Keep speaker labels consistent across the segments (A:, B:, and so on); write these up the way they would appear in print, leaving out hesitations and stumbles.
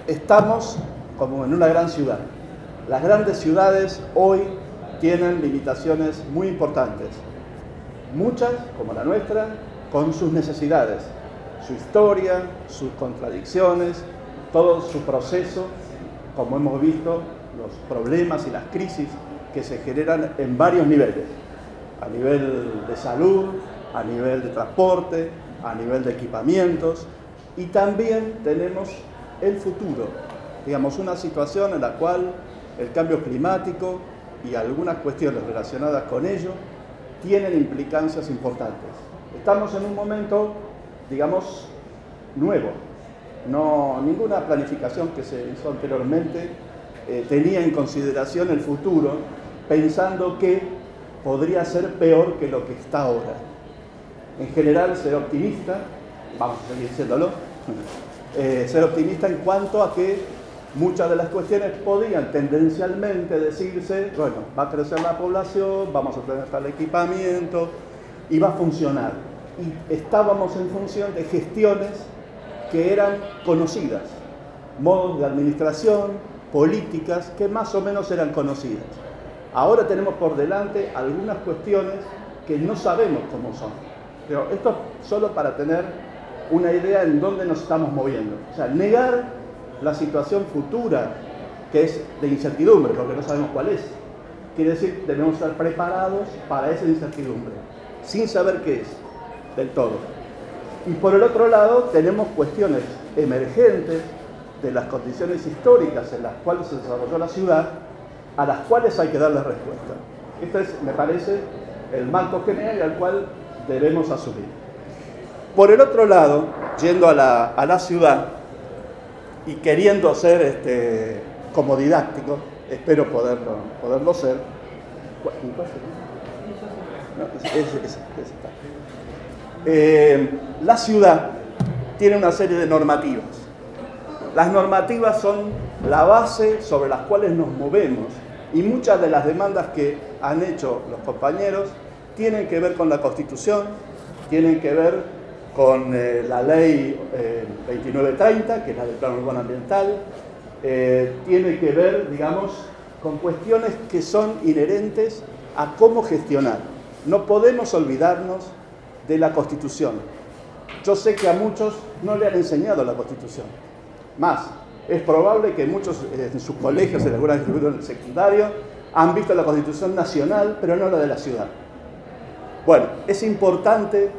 A: Estamos como en una gran ciudad. Las grandes ciudades hoy tienen limitaciones muy importantes. Muchas, como la nuestra, con sus necesidades, su historia, sus contradicciones, todo su proceso, como hemos visto, los problemas y las crisis que se generan en varios niveles. A nivel de salud, a nivel de transporte, a nivel de equipamientos, y también tenemos el futuro, digamos, una situación en la cual el cambio climático y algunas cuestiones relacionadas con ello tienen implicancias importantes. Estamos en un momento, digamos, nuevo. Ninguna planificación que se hizo anteriormente tenía en consideración el futuro, pensando que podría ser peor que lo que está ahora. En general, ser optimista, vamos a seguir siéndolo, ser optimista en cuanto a que muchas de las cuestiones podían tendencialmente decirse, bueno, va a crecer la población, vamos a tener tal equipamiento y va a funcionar. Y estábamos en función de gestiones que eran conocidas, modos de administración, políticas que más o menos eran conocidas. Ahora tenemos por delante algunas cuestiones que no sabemos cómo son. Pero esto solo para tener una idea en dónde nos estamos moviendo. O sea, negar la situación futura, que es de incertidumbre, porque no sabemos cuál es, quiere decir que debemos estar preparados para esa incertidumbre, sin saber qué es del todo. Y por el otro lado, tenemos cuestiones emergentes de las condiciones históricas en las cuales se desarrolló la ciudad, a las cuales hay que darle respuesta. Este es, me parece, el marco general al cual debemos asumir. Por el otro lado, yendo a la ciudad y queriendo ser como didáctico, espero poderlo ser. La ciudad tiene una serie de normativas. Las normativas son la base sobre las cuales nos movemos y muchas de las demandas que han hecho los compañeros tienen que ver con la Constitución, tienen que ver con la Ley 2930, que es la del Plan Urbano Ambiental, tiene que ver, digamos, con cuestiones que son inherentes a cómo gestionar. No podemos olvidarnos de la Constitución. Yo sé que a muchos no le han enseñado la Constitución. Más, es probable que muchos en sus colegios, en algunas instituciones secundarios, han visto la Constitución nacional, pero no la de la ciudad. Bueno, es importante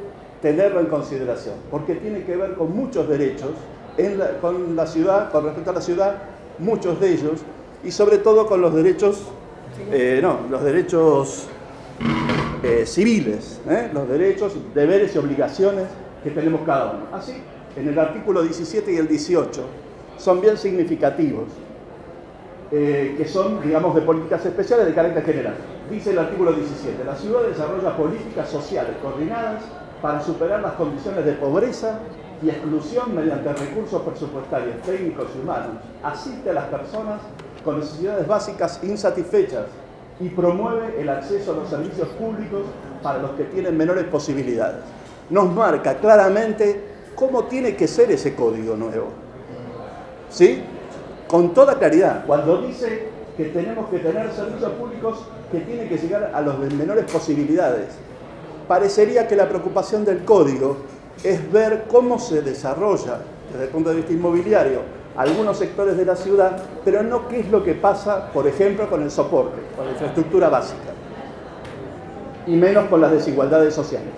A: tenerlo en consideración, porque tiene que ver con muchos derechos con la ciudad, con respecto a la ciudad, muchos de ellos, y sobre todo con los derechos, civiles, los derechos, deberes y obligaciones que tenemos cada uno. Así, en el artículo 17 y el 18 son bien significativos, que son, digamos, de políticas especiales de carácter general. Dice el artículo 17, la ciudad desarrolla políticas sociales coordinadas para superar las condiciones de pobreza y exclusión mediante recursos presupuestarios, técnicos y humanos, asiste a las personas con necesidades básicas insatisfechas y promueve el acceso a los servicios públicos para los que tienen menores posibilidades. Nos marca claramente cómo tiene que ser ese código nuevo, ¿sí? Con toda claridad, cuando dice que tenemos que tener servicios públicos que tienen que llegar a los de menores posibilidades, parecería que la preocupación del código es ver cómo se desarrolla, desde el punto de vista inmobiliario, algunos sectores de la ciudad, pero no qué es lo que pasa, por ejemplo, con el soporte, con la infraestructura básica, y menos con las desigualdades sociales.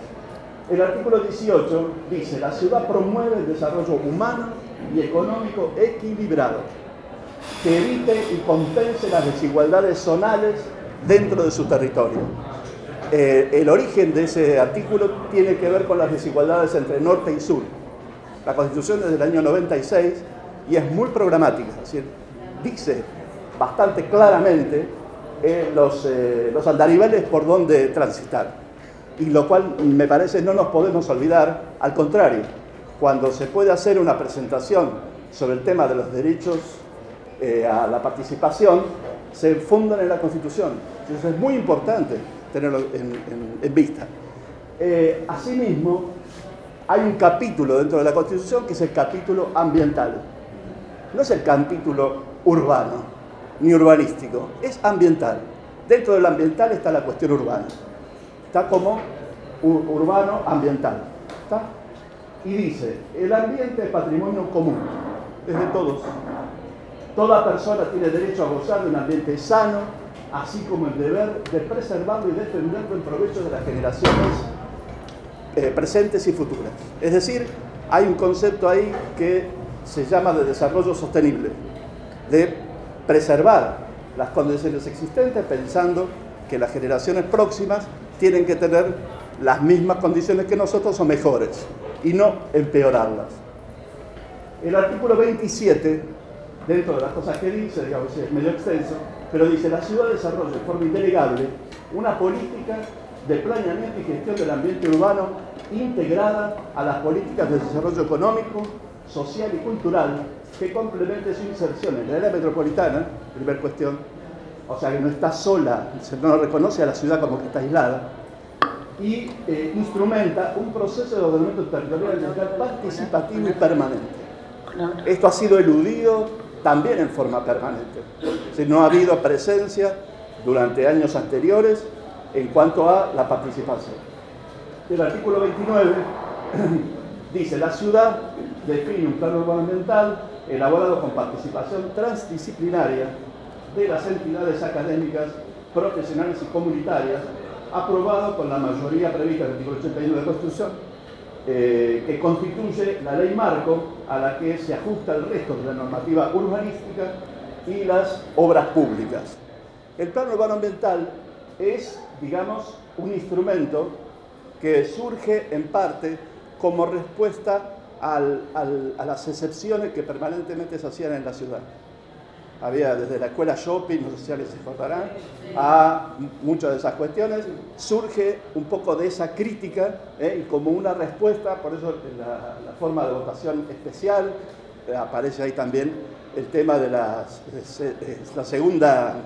A: El artículo 18 dice, la ciudad promueve el desarrollo humano y económico equilibrado, que evite y compense las desigualdades zonales dentro de su territorio. El origen de ese artículo tiene que ver con las desigualdades entre norte y sur. La Constitución es del año 96 y es muy programática, es decir, dice bastante claramente los andariveles por donde transitar. Y lo cual me parece no nos podemos olvidar, al contrario, cuando se puede hacer una presentación sobre el tema de los derechos a la participación, se fundan en la Constitución. Entonces es muy importante tenerlo en vista. Asimismo, hay un capítulo dentro de la Constitución que es el capítulo ambiental. no es el capítulo urbano, ni urbanístico, es ambiental. Dentro del ambiental está la cuestión urbana. Está como urbano ambiental. ¿Está? Y dice, el ambiente es patrimonio común, es de todos. Toda persona tiene derecho a gozar de un ambiente sano, así como el deber de preservarlo y defenderlo en provecho de las generaciones presentes y futuras. Es decir, hay un concepto ahí que se llama de desarrollo sostenible, de preservar las condiciones existentes pensando que las generaciones próximas tienen que tener las mismas condiciones que nosotros o mejores, y no empeorarlas. El artículo 27, dentro de las cosas que dice, digamos, es medio extenso, pero dice, la ciudad desarrolla de forma indelegable una política de planeamiento y gestión del ambiente urbano integrada a las políticas de desarrollo económico, social y cultural que complemente su inserción en la área metropolitana, primera cuestión, o sea que no está sola, no reconoce a la ciudad como que está aislada, y instrumenta un proceso de ordenamiento territorial participativo y permanente. Esto ha sido eludido también en forma permanente. Es decir, no ha habido presencia durante años anteriores en cuanto a la participación. El artículo 29 dice, la ciudad define un plan urbano ambiental elaborado con participación transdisciplinaria de las entidades académicas, profesionales y comunitarias, aprobado con la mayoría prevista en el artículo 81 de la Constitución, que constituye la ley marco a la que se ajusta el resto de la normativa urbanística y las obras públicas. El plan urbano ambiental es, digamos, un instrumento que surge en parte como respuesta a las excepciones que permanentemente se hacían en la ciudad. Había desde la escuela shopping, no sé si les importará, a muchas de esas cuestiones, surge un poco de esa crítica y como una respuesta, por eso la forma de votación especial, aparece ahí también el tema de la segunda,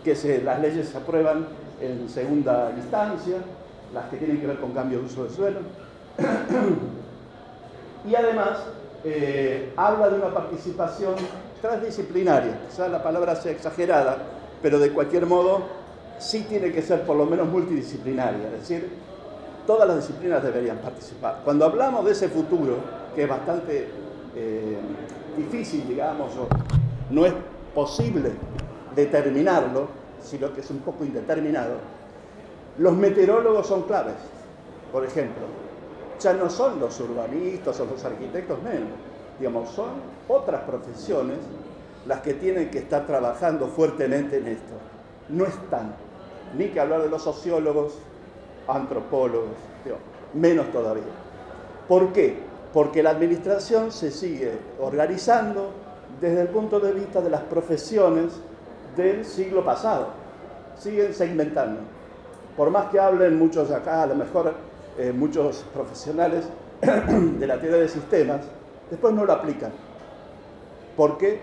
A: que las leyes se aprueban en segunda instancia, las que tienen que ver con cambio de uso de suelo. Y además habla de una participación transdisciplinaria, quizás la palabra sea exagerada, pero de cualquier modo sí tiene que ser por lo menos multidisciplinaria, es decir, todas las disciplinas deberían participar. Cuando hablamos de ese futuro, que es bastante difícil, digamos, o no es posible determinarlo, sino que es un poco indeterminado, los meteorólogos son claves, por ejemplo. Ya no son los urbanistas o los arquitectos menos, digamos, son otras profesiones las que tienen que estar trabajando fuertemente en esto. No están, ni que hablar de los sociólogos, antropólogos, menos todavía. ¿Por qué? Porque la administración se sigue organizando desde el punto de vista de las profesiones del siglo pasado. Siguen segmentando. Por más que hablen muchos acá, a lo mejor muchos profesionales de la teoría de sistemas, después no lo aplican. ¿Por qué?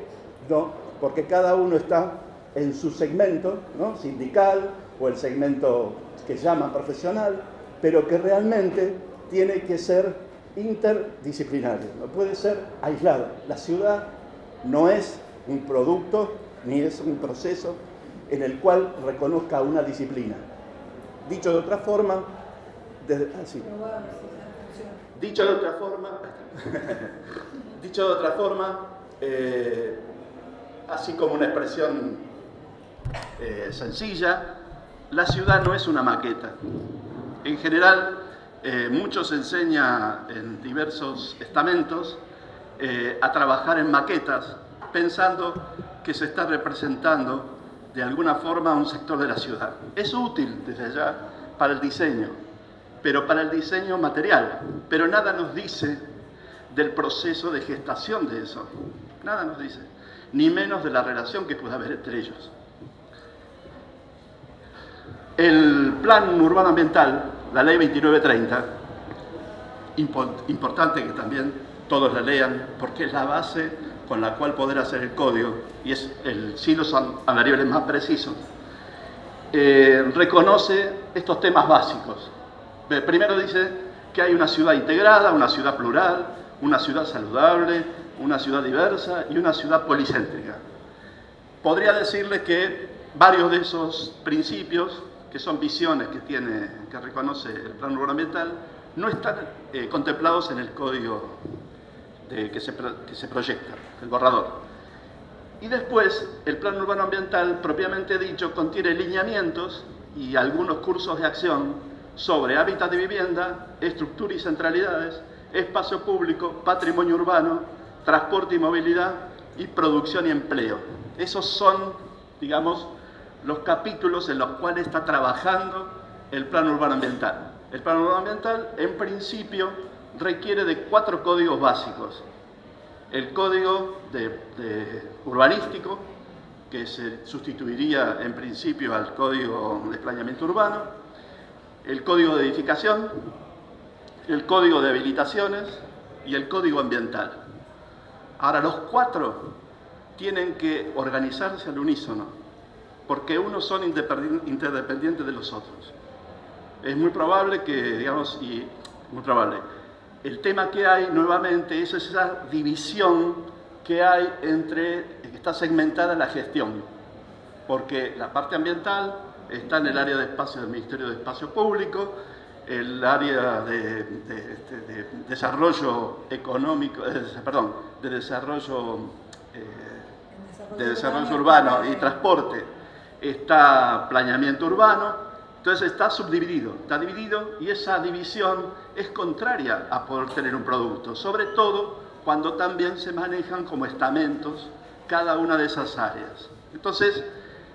A: No, porque cada uno está en su segmento, ¿no?, sindical o el segmento que llaman profesional, pero que realmente tiene que ser interdisciplinario, no puede ser aislado. La ciudad no es un producto ni es un proceso en el cual reconozca una disciplina. Dicho de otra forma, dicho de otra forma, así como una expresión sencilla, la ciudad no es una maqueta. En general, mucho se enseña en diversos estamentos a trabajar en maquetas, pensando que se está representando de alguna forma un sector de la ciudad. Es útil desde ya para el diseño, pero para el diseño material, pero nada nos dice del proceso de gestación de eso, nada nos dice, ni menos de la relación que pueda haber entre ellos. El Plan Urbano Ambiental, la Ley 2930, importante que también todos la lean, porque es la base con la cual poder hacer el código, y es sí los variables más precisos, reconoce estos temas básicos. Primero dice que hay una ciudad integrada, una ciudad plural, una ciudad saludable, una ciudad diversa y una ciudad policéntrica. Podría decirles que varios de esos principios, que son visiones que reconoce el Plan Urbano Ambiental, no están contemplados en el código que se proyecta, el borrador. Y después, el Plan Urbano Ambiental, propiamente dicho, contiene lineamientos y algunos cursos de acción sobre hábitat de vivienda, estructura y centralidades, espacio público, patrimonio urbano, transporte y movilidad y producción y empleo. Esos son, digamos, los capítulos en los cuales está trabajando el Plan Urbano Ambiental. El Plan Urbano Ambiental, en principio, requiere de 4 códigos básicos. El código urbanístico, que se sustituiría en principio al código de planeamiento urbano, el código de edificación, el código de habilitaciones y el código ambiental. Ahora, los 4 tienen que organizarse al unísono, porque unos son interdependientes de los otros. Es muy probable que, digamos, el tema que hay nuevamente es esa división que hay que está segmentada la gestión, porque la parte ambiental está en el área de espacio del Ministerio de Espacio Público, el área de desarrollo económico, de desarrollo urbano y transporte, está planeamiento urbano. Entonces está subdividido, está dividido, y esa división es contraria a poder tener un producto, sobre todo cuando también se manejan como estamentos cada una de esas áreas. Entonces,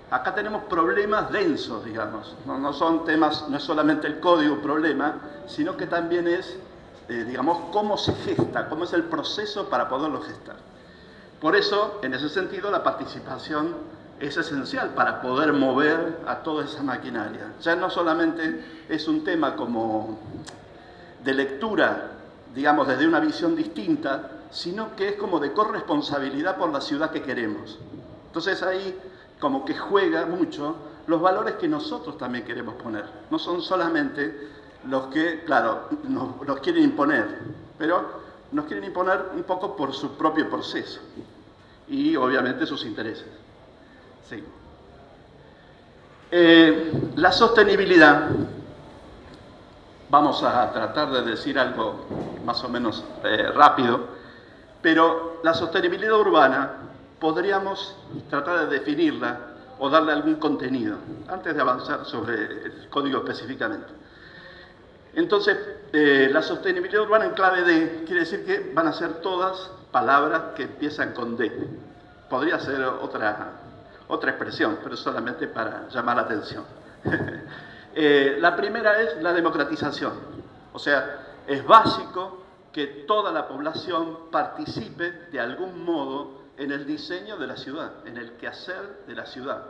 A: acá tenemos problemas densos, digamos, no son temas, no es solamente el código problema, sino que también es, digamos, cómo se gesta, cómo es el proceso para poderlo gestar. Por eso, en ese sentido, la participación es esencial para poder mover a toda esa maquinaria. Ya no solamente es un tema como de lectura, digamos, desde una visión distinta, sino que es como de corresponsabilidad por la ciudad que queremos. Entonces ahí como que juega mucho los valores que nosotros también queremos poner. No son solamente los que, claro, nos quieren imponer, pero nos quieren imponer un poco por su propio proceso y obviamente sus intereses. Sí. La sostenibilidad, vamos a tratar de decir algo más o menos rápido, pero la sostenibilidad urbana podríamos tratar de definirla o darle algún contenido, antes de avanzar sobre el código específicamente. Entonces, la sostenibilidad urbana en clave D quiere decir que van a ser todas palabras que empiezan con D. Podría ser otra expresión, pero solamente para llamar la atención. La primera es la democratización. O sea, es básico que toda la población participe de algún modo en el diseño de la ciudad, en el quehacer de la ciudad,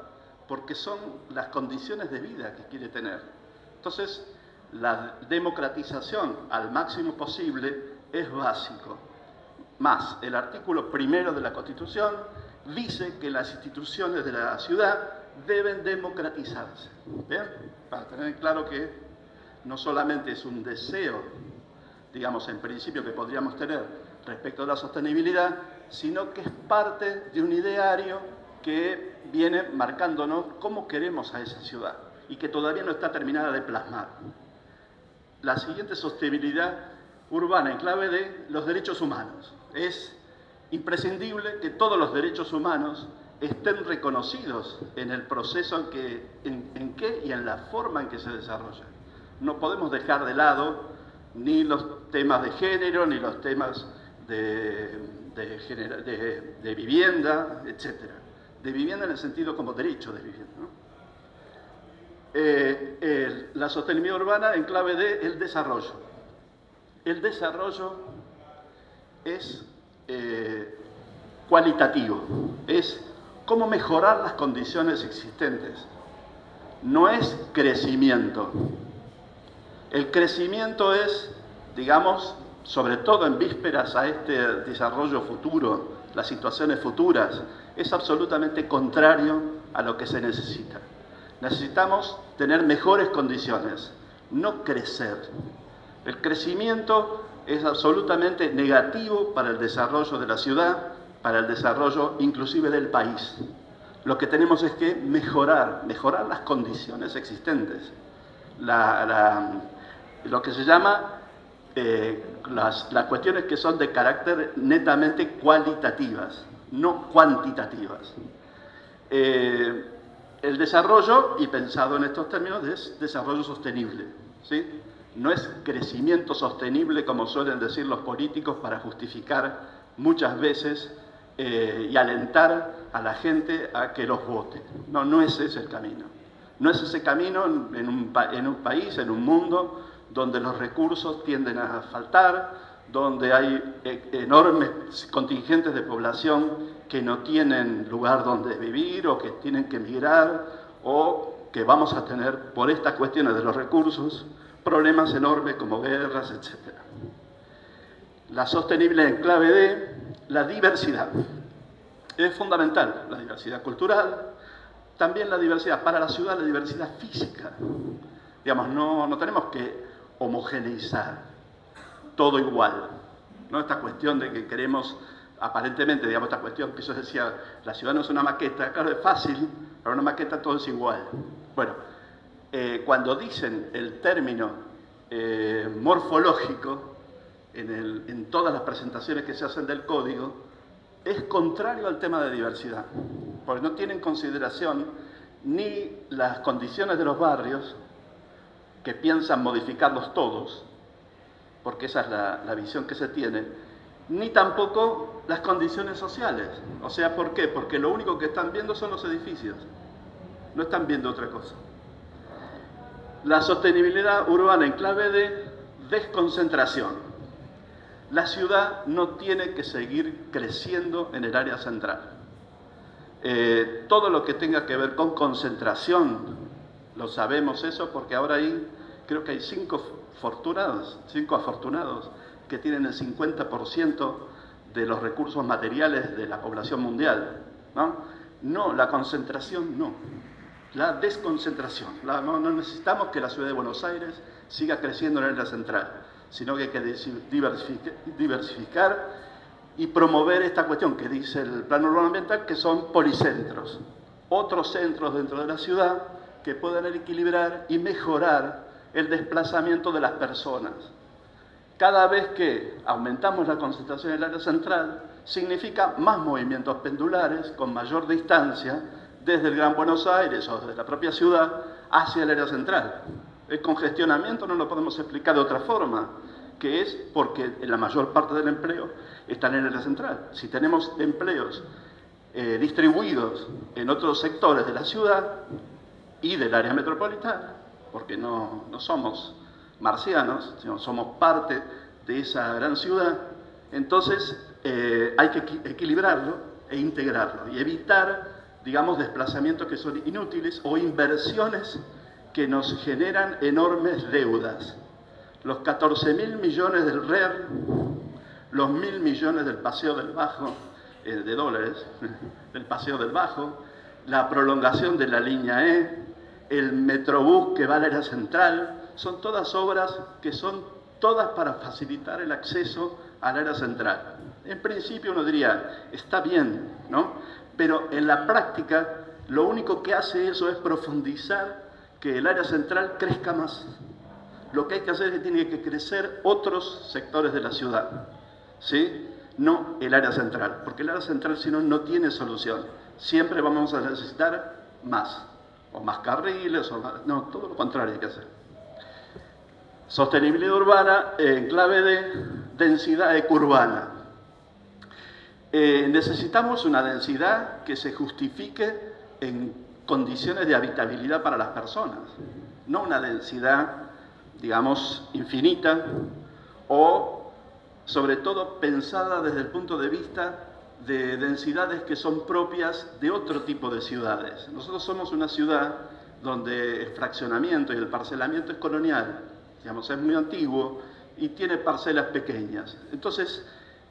A: porque son las condiciones de vida que quiere tener. Entonces, la democratización al máximo posible es básico. Más, el artículo 1 de la Constitución dice que las instituciones de la ciudad deben democratizarse. ¿Bien? Para tener claro que no solamente es un deseo, digamos, en principio que podríamos tener respecto a la sostenibilidad, sino que es parte de un ideario que viene marcándonos cómo queremos a esa ciudad y que todavía no está terminada de plasmar. La siguiente, sostenibilidad urbana en clave de los derechos humanos. Es imprescindible que todos los derechos humanos estén reconocidos en el proceso en que y en la forma en que se desarrollan. No podemos dejar de lado ni los temas de género, ni los temas de vivienda, etc. De vivienda en el sentido como derecho de vivienda, ¿no? La sostenibilidad urbana en clave de el desarrollo. El desarrollo es cualitativo, es cómo mejorar las condiciones existentes. No es crecimiento. El crecimiento es, digamos, sobre todo en vísperas a este desarrollo futuro, las situaciones futuras, es absolutamente contrario a lo que se necesita. Necesitamos tener mejores condiciones, no crecer. El crecimiento es absolutamente negativo para el desarrollo de la ciudad, para el desarrollo inclusive del país. Lo que tenemos es que mejorar las condiciones existentes. Lo que se llama las cuestiones que son de carácter netamente cualitativas, no cuantitativas. El desarrollo, y pensado en estos términos, es desarrollo sostenible, ¿sí? No es crecimiento sostenible como suelen decir los políticos para justificar muchas veces y alentar a la gente a que los vote. No, no es ese el camino. No es ese camino en un país, en un mundo donde los recursos tienden a faltar, donde hay enormes contingentes de población que no tienen lugar donde vivir o que tienen que emigrar o que vamos a tener, por estas cuestiones de los recursos, problemas enormes como guerras, etc. La sostenible en clave de la diversidad. Es fundamental la diversidad cultural, también la diversidad para la ciudad, la diversidad física. Digamos, no tenemos que homogeneizar todo igual, ¿no? Esta cuestión de que queremos, aparentemente, digamos, esta cuestión que yo decía, la ciudad no es una maqueta, claro, es fácil, pero una maqueta todo es igual. Bueno, cuando dicen el término morfológico en todas las presentaciones que se hacen del código, es contrario al tema de diversidad, porque no tiene en consideración ni las condiciones de los barrios, que piensan modificarlos todos, porque esa es la visión que se tiene, ni tampoco las condiciones sociales. O sea, ¿por qué? Porque lo único que están viendo son los edificios, no están viendo otra cosa. La sostenibilidad urbana en clave de desconcentración. La ciudad no tiene que seguir creciendo en el área central. Todo lo que tenga que ver con concentración, lo sabemos eso porque ahora creo que hay 5 afortunados que tienen el 50% de los recursos materiales de la población mundial, ¿no? No, la concentración no, la desconcentración. No necesitamos que la ciudad de Buenos Aires siga creciendo en el área central, sino que hay que diversificar y promover esta cuestión que dice el plan urbano ambiental, que son policentros, otros centros dentro de la ciudad que puedan equilibrar y mejorar el desplazamiento de las personas. Cada vez que aumentamos la concentración en el área central, significa más movimientos pendulares con mayor distancia desde el Gran Buenos Aires o desde la propia ciudad hacia el área central. El congestionamiento no lo podemos explicar de otra forma, que es porque la mayor parte del empleo está en el área central. Si tenemos empleos distribuidos en otros sectores de la ciudad y del área metropolitana, porque no somos marcianos, sino somos parte de esa gran ciudad, entonces hay que equilibrarlo e integrarlo y evitar, digamos, desplazamientos que son inútiles o inversiones que nos generan enormes deudas. Los 14.000 millones del RER, los 1.000 millones del Paseo del Bajo, de dólares, del Paseo del Bajo, la prolongación de la línea E, el Metrobús que va al área central, son todas obras que son todas para facilitar el acceso al área central. En principio uno diría, está bien, ¿no? Pero en la práctica lo único que hace eso es profundizar que el área central crezca más. Lo que hay que hacer es que tiene que crecer otros sectores de la ciudad, ¿sí? No el área central, porque el área central si no, no tiene solución. Siempre vamos a necesitar más, o más carriles, o más... No, todo lo contrario hay que hacer. Sostenibilidad urbana en clave de densidad ecurbana. Necesitamos una densidad que se justifique en condiciones de habitabilidad para las personas, no una densidad, digamos, infinita o, sobre todo, pensada desde el punto de vista de densidades que son propias de otro tipo de ciudades. Nosotros somos una ciudad donde el fraccionamiento y el parcelamiento es colonial, digamos, es muy antiguo y tiene parcelas pequeñas. Entonces,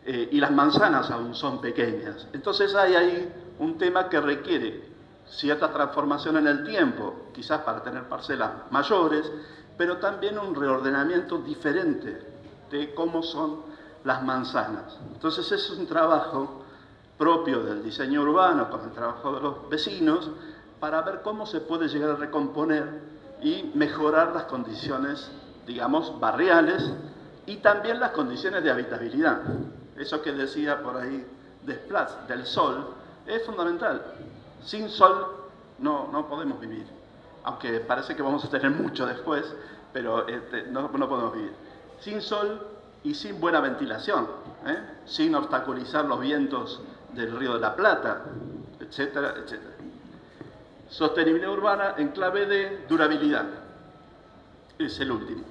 A: y las manzanas aún son pequeñas. Entonces hay ahí un tema que requiere cierta transformación en el tiempo, quizás para tener parcelas mayores, pero también un reordenamiento diferente de cómo son las manzanas. Entonces es un trabajo propio del diseño urbano, con el trabajo de los vecinos, para ver cómo se puede llegar a recomponer y mejorar las condiciones, digamos, barriales y también las condiciones de habitabilidad. Eso que decía por ahí Desplat, del sol, es fundamental. Sin sol no podemos vivir, aunque parece que vamos a tener mucho después, pero no podemos vivir. Sin sol y sin buena ventilación, sin obstaculizar los vientos del Río de la Plata, etcétera, etcétera. Sostenibilidad urbana en clave de durabilidad. Es el último,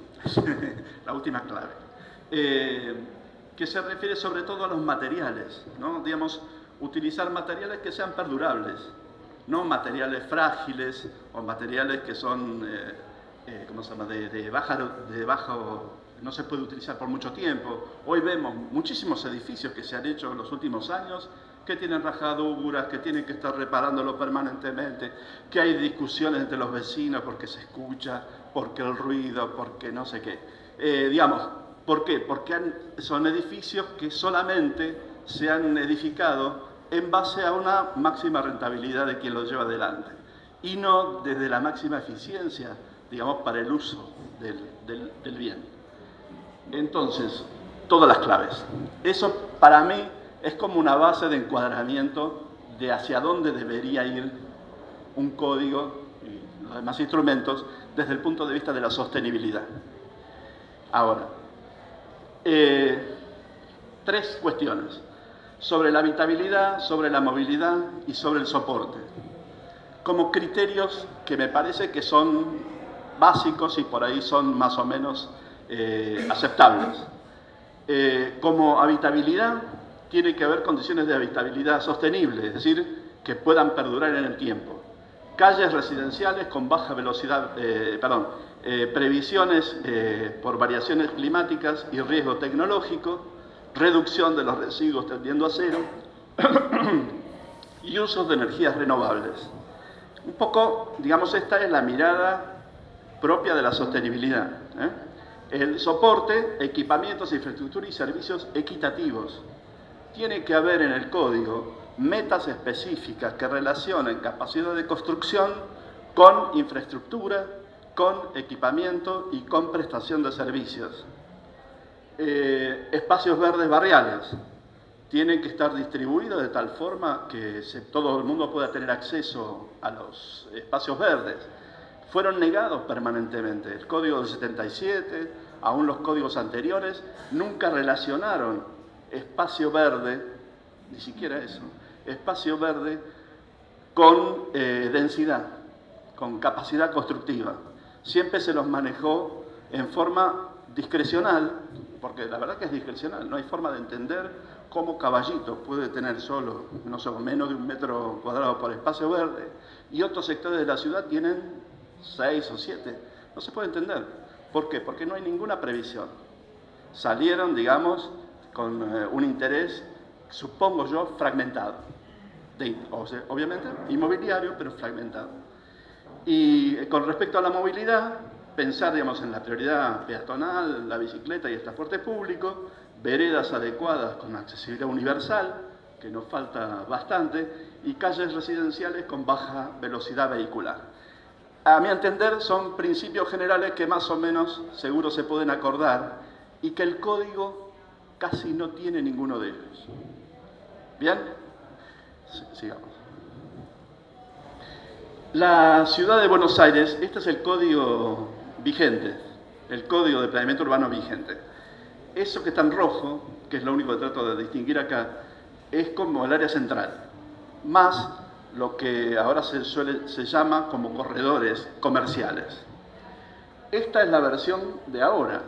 A: la última clave. Que se refiere sobre todo a los materiales, ¿no? Digamos, utilizar materiales que sean perdurables, no materiales frágiles o materiales que son, ¿cómo se llama?, de bajo, no se puede utilizar por mucho tiempo. Hoy vemos muchísimos edificios que se han hecho en los últimos años que tienen rajaduras, que tienen que estar reparándolo permanentemente, que hay discusiones entre los vecinos porque se escucha, porque el ruido, porque no sé qué. Digamos, ¿por qué? Porque son edificios que solamente se han edificado en base a una máxima rentabilidad de quien los lleva adelante y no desde la máxima eficiencia, digamos, para el uso del bien. Entonces, todas las claves. Eso para mí es como una base de encuadramiento de hacia dónde debería ir un código y los demás instrumentos desde el punto de vista de la sostenibilidad. Ahora, 3 cuestiones: sobre la habitabilidad, sobre la movilidad y sobre el soporte, como criterios que me parece que son básicos y por ahí son más o menos aceptables. Como habitabilidad, tiene que haber condiciones de habitabilidad sostenible, es decir, que puedan perdurar en el tiempo. Calles residenciales con baja velocidad, previsiones por variaciones climáticas y riesgo tecnológico, reducción de los residuos tendiendo a cero y usos de energías renovables. Un poco, digamos, esta es la mirada propia de la sostenibilidad. El soporte, equipamientos, infraestructura y servicios equitativos. Tiene que haber en el código metas específicas que relacionen capacidad de construcción con infraestructura, con equipamiento y con prestación de servicios. Espacios verdes barriales. Tienen que estar distribuidos de tal forma que todo el mundo pueda tener acceso a los espacios verdes. Fueron negados permanentemente. El código del 77, aún los códigos anteriores, nunca relacionaron espacio verde, ni siquiera eso, espacio verde con densidad, con capacidad constructiva. Siempre se los manejó en forma discrecional, porque la verdad que es discrecional, no hay forma de entender cómo Caballito puede tener solo, no sé, menos de 1 metro cuadrado por espacio verde, y otros sectores de la ciudad tienen 6 o 7. No se puede entender. ¿Por qué? Porque no hay ninguna previsión. Salieron, digamos, con un interés, supongo yo, fragmentado. Obviamente inmobiliario, pero fragmentado. Y con respecto a la movilidad, pensar, digamos, en la prioridad peatonal, la bicicleta y el transporte público, veredas adecuadas con accesibilidad universal, que nos falta bastante, y calles residenciales con baja velocidad vehicular. A mi entender, son principios generales que más o menos seguro se pueden acordar y que el código casi no tiene ninguno de ellos. ¿Bien? Sigamos. La ciudad de Buenos Aires, este es el código vigente, el código de planeamiento urbano vigente. Eso que está en rojo, que es lo único que trato de distinguir acá, es como el área central, más lo que ahora se llama como corredores comerciales. Esta es la versión de ahora.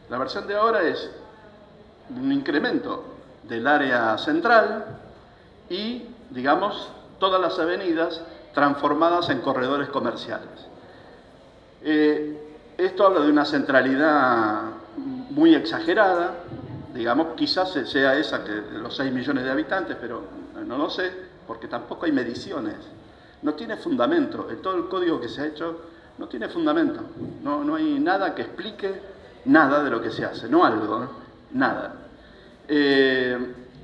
A: La versión de ahora es un incremento del área central y, digamos, todas las avenidas transformadas en corredores comerciales. Esto habla de una centralidad muy exagerada, digamos, quizás sea esa que los 6 millones de habitantes, pero no lo sé, porque tampoco hay mediciones. No tiene fundamento. En todo el código que se ha hecho no tiene fundamento. No hay nada que explique nada de lo que se hace, no algo, ¿eh? Nada.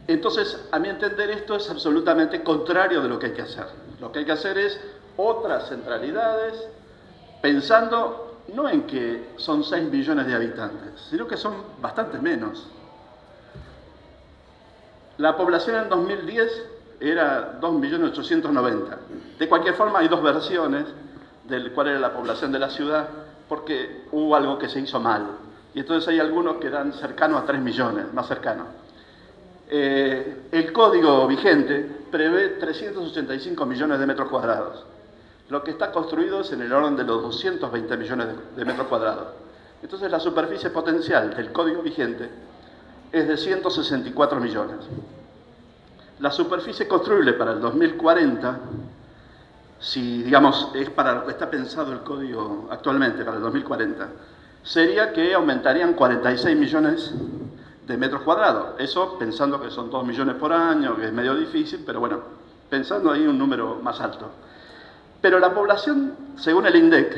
A: Entonces, a mi entender, esto es absolutamente contrario de lo que hay que hacer. Lo que hay que hacer es otras centralidades, pensando no en que son 6 millones de habitantes, sino que son bastante menos. La población en 2010 era 2.890.000. De cualquier forma, hay dos versiones de cuál era la población de la ciudad, porque hubo algo que se hizo mal. Y entonces hay algunos que dan cercano a 3 millones, más cercano. El código vigente prevé 385 millones de metros cuadrados. Lo que está construido es en el orden de los 220 millones de metros cuadrados. Entonces la superficie potencial del código vigente es de 164 millones. La superficie construible para el 2040, si digamos es para lo que está pensado el código actualmente, para el 2040, sería que aumentarían 46 millones de metros cuadrados. Eso pensando que son 2 millones por año, que es medio difícil, pero bueno, pensando ahí un número más alto. Pero la población, según el INDEC,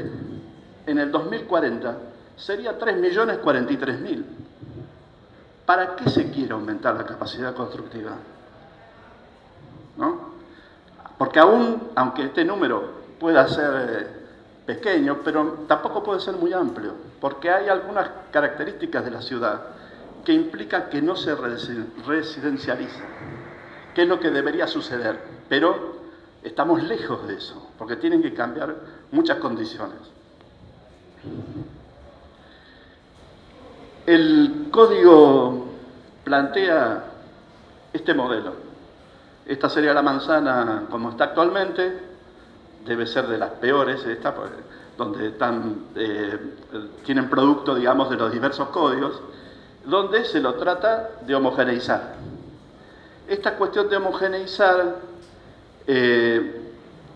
A: en el 2040 sería 3.043.000. ¿Para qué se quiere aumentar la capacidad constructiva? ¿No? Porque aunque este número pueda ser pequeño, pero tampoco puede ser muy amplio, porque hay algunas características de la ciudad que implican que no se residencializa, que es lo que debería suceder, pero estamos lejos de eso, porque tienen que cambiar muchas condiciones. El código plantea este modelo. Esta sería la manzana como está actualmente, debe ser de las peores, esta, donde tienen producto, digamos, de los diversos códigos, donde se lo trata de homogeneizar. Esta cuestión de homogeneizar,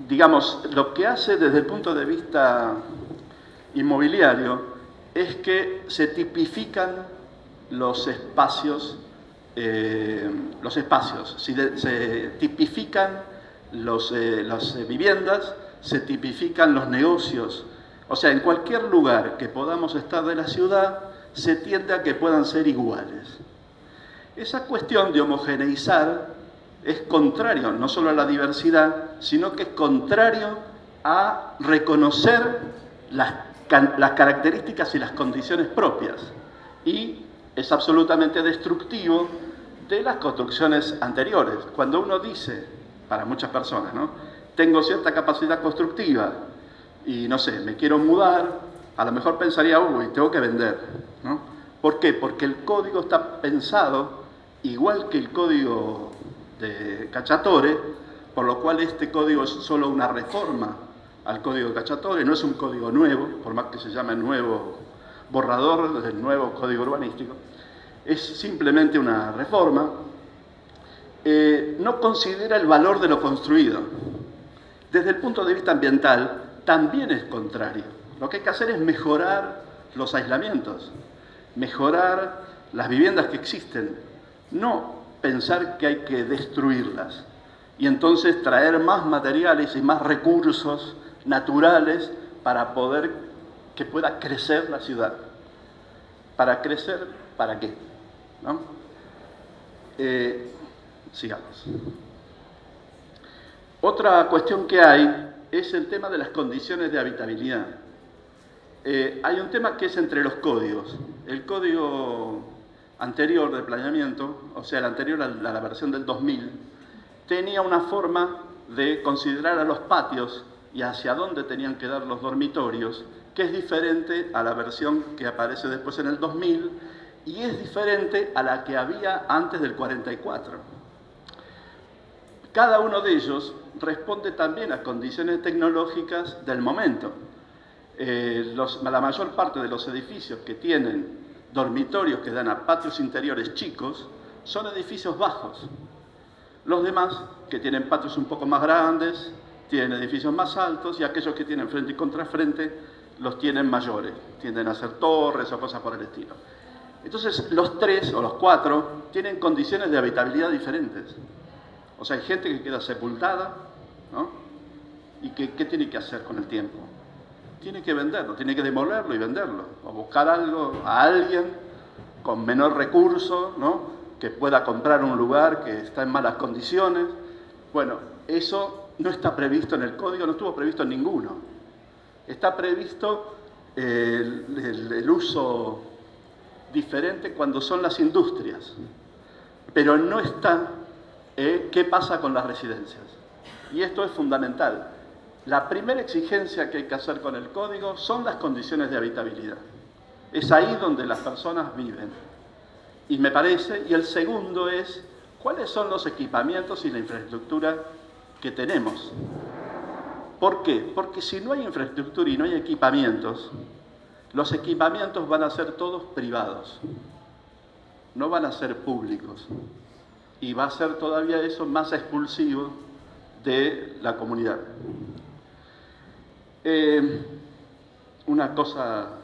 A: digamos, lo que hace desde el punto de vista inmobiliario es que se tipifican los espacios, se tipifican las viviendas, se tipifican los negocios. O sea, en cualquier lugar que podamos estar de la ciudad, se tiende a que puedan ser iguales. Esa cuestión de homogeneizar es contrario no solo a la diversidad, sino que es contrario a reconocer las características y las condiciones propias. Y es absolutamente destructivo de las construcciones anteriores. Cuando uno dice, para muchas personas, ¿no?, tengo cierta capacidad constructiva y, no sé, me quiero mudar, a lo mejor pensaría, uy, tengo que vender, ¿no? ¿Por qué? Porque el código está pensado igual que el código de Cacciatore, por lo cual este código es solo una reforma al código de Cacciatore, no es un código nuevo, por más que se llame nuevo borrador del nuevo código urbanístico, es simplemente una reforma. No considera el valor de lo construido. Desde el punto de vista ambiental, también es contrario. Lo que hay que hacer es mejorar los aislamientos, mejorar las viviendas que existen, no pensar que hay que destruirlas y entonces traer más materiales y más recursos naturales para poder que pueda crecer la ciudad. ¿Para crecer? ¿Para qué? ¿No? Sigamos. Otra cuestión que hay es el tema de las condiciones de habitabilidad. Hay un tema que es entre los códigos. El código anterior de planeamiento, o sea, el anterior a la versión del 2000, tenía una forma de considerar a los patios y hacia dónde tenían que dar los dormitorios, que es diferente a la versión que aparece después en el 2000 y es diferente a la que había antes del 44. Cada uno de ellos responde también a condiciones tecnológicas del momento. La mayor parte de los edificios que tienen dormitorios que dan a patios interiores chicos son edificios bajos. Los demás, que tienen patios un poco más grandes, tienen edificios más altos y aquellos que tienen frente y contrafrente los tienen mayores, tienden a ser torres o cosas por el estilo. Entonces, los tres o los cuatro tienen condiciones de habitabilidad diferentes. O sea, hay gente que queda sepultada, ¿no? ¿Y qué tiene que hacer con el tiempo? tiene que venderlo, tiene que demolerlo y venderlo, o buscar algo a alguien con menor recurso, ¿no?, que pueda comprar un lugar que está en malas condiciones. Bueno, eso no está previsto en el código, no estuvo previsto en ninguno. Está previsto el uso diferente cuando son las industrias, pero no está qué pasa con las residencias. Y esto es fundamental. La primera exigencia que hay que hacer con el código son las condiciones de habitabilidad. Es ahí donde las personas viven. Y me parece, y el segundo es, ¿cuáles son los equipamientos y la infraestructura que tenemos? ¿Por qué? Porque si no hay infraestructura y no hay equipamientos, los equipamientos van a ser todos privados, no van a ser públicos. Y va a ser todavía eso más expulsivo de la comunidad.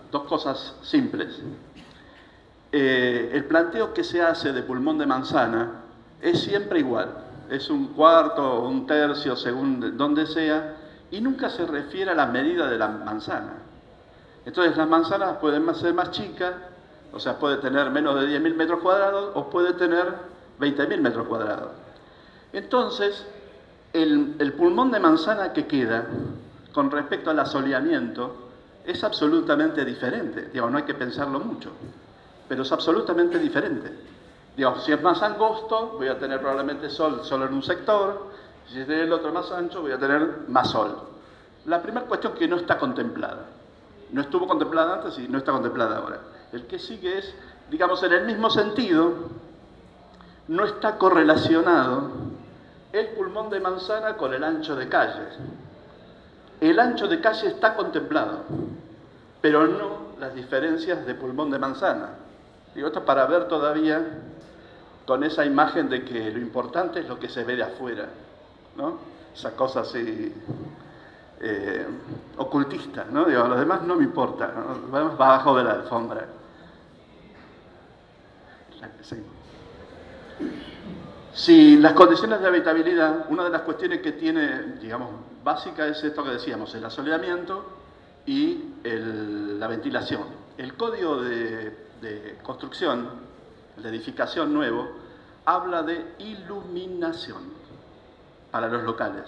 A: Dos cosas simples. El planteo que se hace de pulmón de manzana es siempre igual. Es un cuarto o un tercio, según donde sea, y nunca se refiere a la medida de la manzana. Entonces las manzanas pueden ser más chicas, o sea, puede tener menos de 10.000 metros cuadrados o puede tener 20.000 metros cuadrados. Entonces, el pulmón de manzana que queda con respecto al asoleamiento es absolutamente diferente. Digamos, no hay que pensarlo mucho, pero es absolutamente diferente. Digamos, si es más angosto, voy a tener probablemente sol solo en un sector. Si es el otro más ancho, voy a tener más sol. La primera cuestión que no está contemplada. No estuvo contemplada antes y no está contemplada ahora. El que sigue es, digamos, en el mismo sentido, no está correlacionado el pulmón de manzana con el ancho de calle. El ancho de calle está contemplado, pero no las diferencias de pulmón de manzana. Digo, esto para ver todavía con esa imagen de que lo importante es lo que se ve de afuera, ¿no? Esa cosa así ocultista, ¿no? Digo, lo demás no me importa, ¿no? Vamos abajo de la alfombra. Sí. Si las condiciones de habitabilidad, una de las cuestiones que tiene, digamos, básica es esto que decíamos, el asoleamiento y la ventilación. El código de construcción, de edificación nuevo, habla de iluminación para los locales,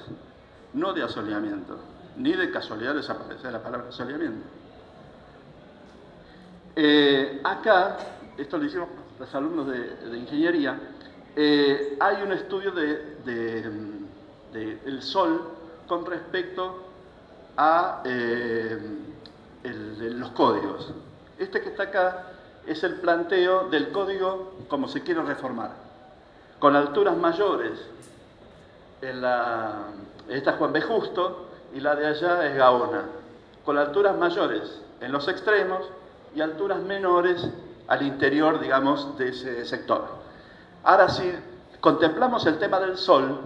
A: no de asoleamiento, ni de casualidad desaparece la palabra asoleamiento. Acá, esto lo hicimos los alumnos de ingeniería, hay un estudio del sol con respecto a los códigos. Este que está acá es el planteo del código como se quiere reformar, con alturas mayores. Esta es Juan B. Justo y la de allá es Gaona, con alturas mayores en los extremos y alturas menores al interior, digamos, de ese sector. Ahora, si contemplamos el tema del sol,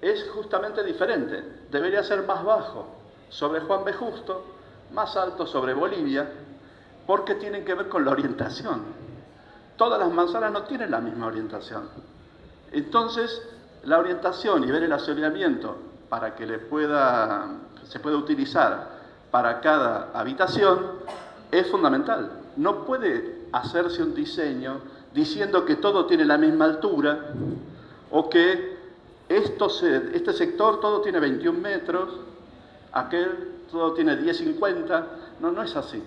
A: es justamente diferente. Debería ser más bajo sobre Juan B. Justo, más alto sobre Bolivia, porque tienen que ver con la orientación. Todas las manzanas no tienen la misma orientación. Entonces, la orientación y ver el asoleamiento para que se pueda utilizar para cada habitación es fundamental. No puede hacerse un diseño diciendo que todo tiene la misma altura o que este sector todo tiene 21 metros, aquel todo tiene 10,50. No es así.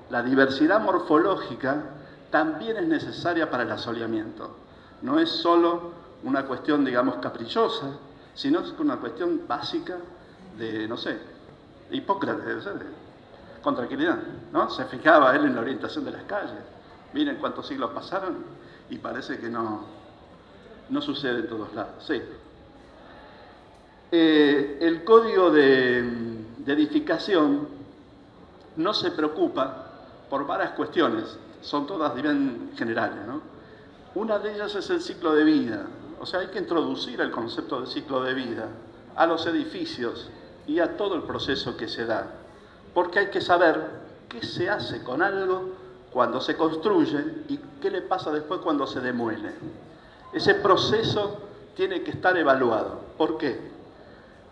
A: La diversidad morfológica también es necesaria para el asoleamiento. No es solo una cuestión, digamos, caprichosa, sino es una cuestión básica de, no sé, Hipócrates, ¿sabes? Con tranquilidad, ¿no? Se fijaba él en la orientación de las calles. Miren cuántos siglos pasaron y parece que no sucede en todos lados. Sí. El código de edificación no se preocupa por varias cuestiones, son todas bien generales, ¿no? Una de ellas es el ciclo de vida, o sea, hay que introducir el concepto de ciclo de vida a los edificios y a todo el proceso que se da, porque hay que saber qué se hace con algo cuando se construye y qué le pasa después cuando se demuele. Ese proceso tiene que estar evaluado. ¿Por qué?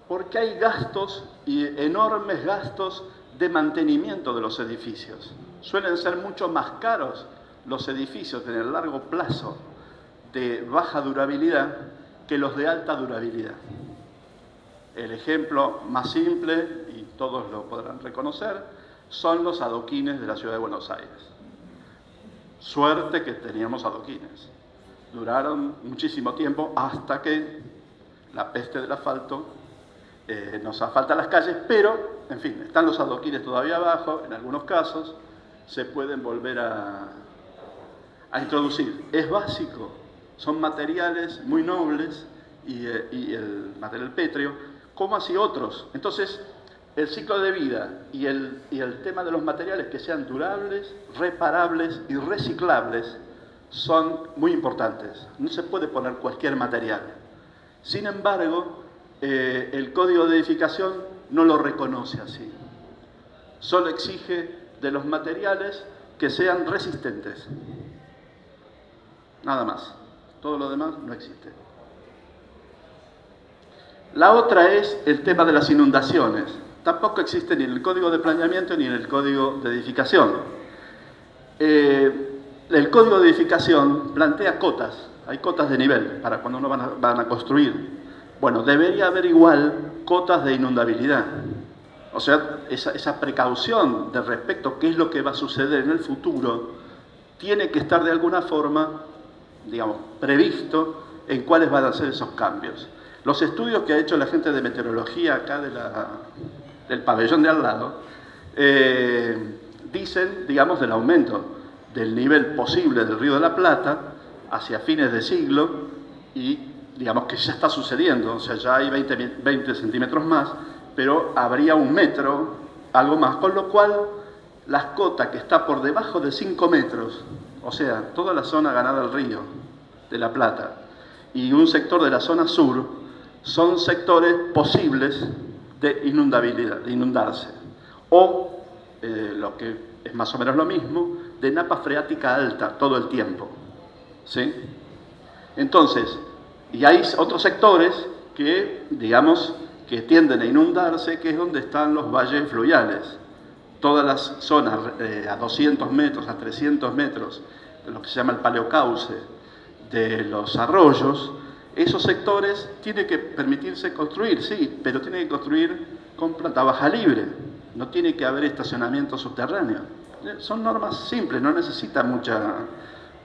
A: Porque hay gastos, y enormes gastos, de mantenimiento de los edificios. Suelen ser mucho más caros los edificios en el largo plazo de baja durabilidad que los de alta durabilidad. El ejemplo más simple, y todos lo podrán reconocer, son los adoquines de la ciudad de Buenos Aires. Suerte que teníamos adoquines. Duraron muchísimo tiempo hasta que la peste del asfalto nos asfalta las calles, pero, en fin, están los adoquines todavía abajo, en algunos casos se pueden volver a introducir. Es básico, son materiales muy nobles y el material pétreo, como así otros. Entonces, el ciclo de vida y el tema de los materiales que sean durables, reparables y reciclables son muy importantes. No se puede poner cualquier material. Sin embargo, el Código de Edificación no lo reconoce así. Solo exige de los materiales que sean resistentes. Nada más. Todo lo demás no existe. La otra es el tema de las inundaciones. Tampoco existe ni en el Código de Planeamiento ni en el Código de Edificación. El Código de Edificación plantea cotas. Hay cotas de nivel para cuando uno van a construir. Bueno, debería haber igual cotas de inundabilidad. O sea, esa precaución de respecto a qué es lo que va a suceder en el futuro tiene que estar de alguna forma, digamos, previsto en cuáles van a ser esos cambios. Los estudios que ha hecho la gente de meteorología acá del pabellón de al lado dicen, digamos, del aumento del nivel posible del Río de la Plata hacia fines de siglo y digamos que ya está sucediendo, o sea, ya hay 20 centímetros más, pero habría 1 metro, algo más, con lo cual las cotas que está por debajo de 5 metros, o sea, toda la zona ganada al río de la Plata y un sector de la zona sur, son sectores posibles de inundabilidad, de inundarse, o lo que es más o menos lo mismo, de napa freática alta todo el tiempo, ¿sí? Entonces, y hay otros sectores que, digamos, que tienden a inundarse, que es donde están los valles fluviales. Todas las zonas a 200 metros, a 300 metros, de lo que se llama el paleocauce, de los arroyos, esos sectores tienen que permitirse construir, sí, pero tienen que construir con planta baja libre. No tiene que haber estacionamiento subterráneo. Son normas simples, no necesita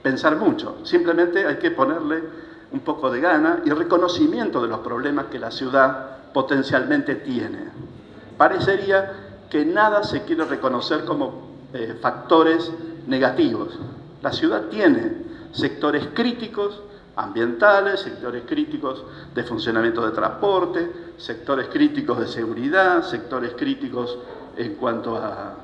A: pensar mucho. Simplemente hay que ponerle un poco de gana y reconocimiento de los problemas que la ciudad potencialmente tiene. Parecería que nada se quiere reconocer como factores negativos. La ciudad tiene sectores críticos ambientales, sectores críticos de funcionamiento de transporte, sectores críticos de seguridad, sectores críticos en cuanto a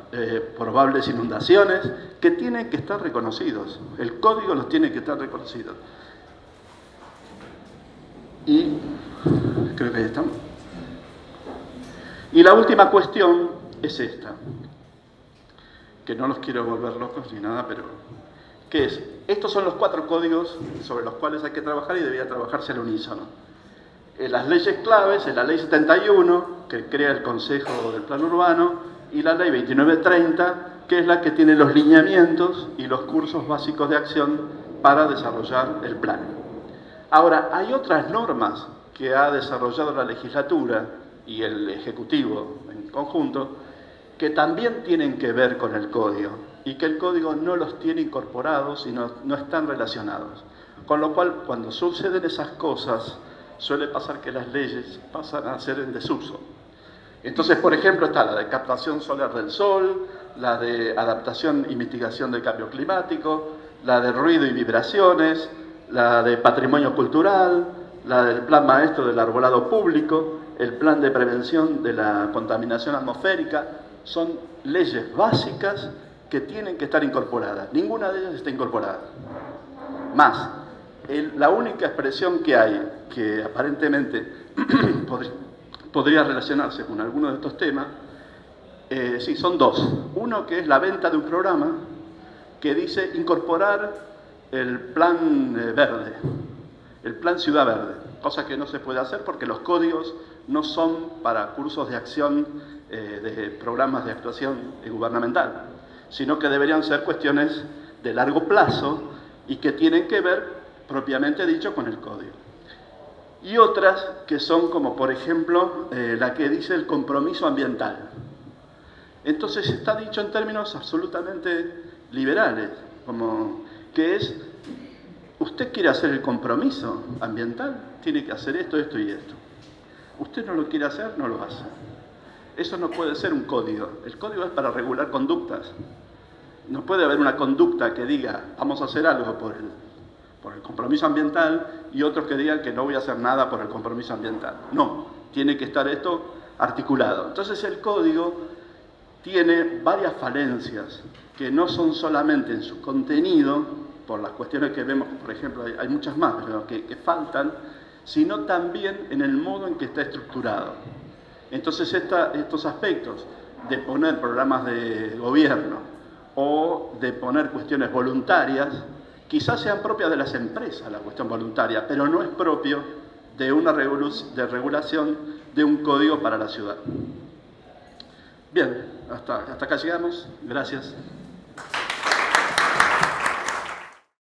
A: probables inundaciones, que tienen que estar reconocidos. El código los tiene que estar reconocidos. Y creo que ahí estamos. Y la última cuestión es esta, que no los quiero volver locos ni nada, pero ¿qué es? Estos son los 4 códigos sobre los cuales hay que trabajar y debería trabajarse al unísono. Las leyes claves es la Ley 71, que crea el Consejo del Plan Urbano, y la Ley 2930, que es la que tiene los lineamientos y los cursos básicos de acción para desarrollar el plan. Ahora, hay otras normas que ha desarrollado la legislatura y el Ejecutivo en conjunto que también tienen que ver con el código y que el código no los tiene incorporados y no están relacionados. Con lo cual, cuando suceden esas cosas, suele pasar que las leyes pasan a ser en desuso. Entonces, por ejemplo, está la de captación solar del sol, la de adaptación y mitigación del cambio climático, la de ruido y vibraciones, la de patrimonio cultural, la del plan maestro del arbolado público, el plan de prevención de la contaminación atmosférica. Son leyes básicas que tienen que estar incorporadas. Ninguna de ellas está incorporada. Más, la única expresión que hay, que aparentemente podría relacionarse con alguno de estos temas, sí, son 2. Uno que es la venta de un programa que dice incorporar el plan verde, el plan Ciudad Verde, cosa que no se puede hacer porque los códigos no son para cursos de acción de programas de actuación gubernamental, sino que deberían ser cuestiones de largo plazo y que tienen que ver, propiamente dicho, con el código. Y otras que son como, por ejemplo, la que dice el compromiso ambiental. Entonces está dicho en términos absolutamente liberales, como que es, usted quiere hacer el compromiso ambiental, tiene que hacer esto, esto y esto. Usted no lo quiere hacer, no lo hace. Eso no puede ser un código. El código es para regular conductas. No puede haber una conducta que diga, vamos a hacer algo por el compromiso ambiental, y otros que digan que no voy a hacer nada por el compromiso ambiental. No, tiene que estar esto articulado. Entonces el código tiene varias falencias que no son solamente en su contenido, por las cuestiones que vemos, por ejemplo, hay muchas más pero que faltan, sino también en el modo en que está estructurado. Entonces estos aspectos de poner programas de gobierno o de poner cuestiones voluntarias, quizás sean propias de las empresas la cuestión voluntaria, pero no es propio de una regulación de un código para la ciudad. Bien, hasta acá llegamos. Gracias.